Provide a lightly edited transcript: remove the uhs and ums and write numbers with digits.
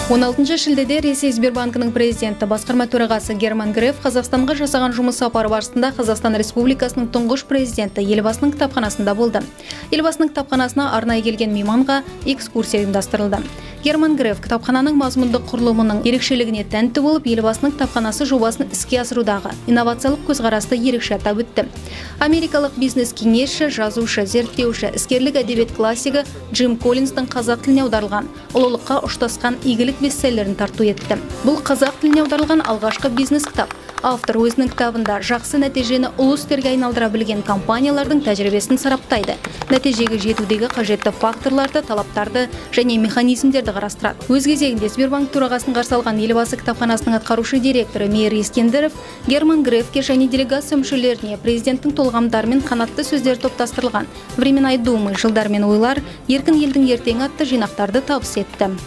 16 шілдеде Ресей Сбербанкінің президенті басқарма төрағасы Герман Греф Қазақстанға жасаған жұмыс сапары барысында Қазақстан Республикасының тұңғыш президенті елбасының кітапханасында болды. Елбасының кітапханасына арнайы келген мейманға экскурсия ұйымдастырылды. Герман Греф кітапхананың мазмұндық құрылымының ерекшелігіне тәнті болып, елбасының кітапханасы жобасын іске асырудағы инновациялық көзқарасты ерекше атап өтті. Америкалық бизнес-кеңесші, жазушы, зерттеуші, іскерлік әдебиет классигі Джим Коллинстің қазақ тіліне аударылған «Ұлылыққа ұштасқан игілік» бестселлерін тарту етті. Бұл қазақ тіліне аударылған алғашқы бизнес кітап. Автор өзінің кітабында жақсы нәтижені ұлы істерге айналдыра білген компаниялардың тәжірибесін сараптайды. Нәтижеге жетудегі қажетті факторларды, талаптарды және механизмдерді қарастырады. Өз кезегінде Сбербанк төрағасын қарсы алған елбасы кітапханасының атқарушы директоры Мейір Ескендіров Герман Грефке және делегация мүшелеріне президенттің толғамдары мен қанатты сөздер топтастырылған «Времена и думы, жылдар мен ойлар, еркін елдің ертеңі» атты жинақтарды табыс етті.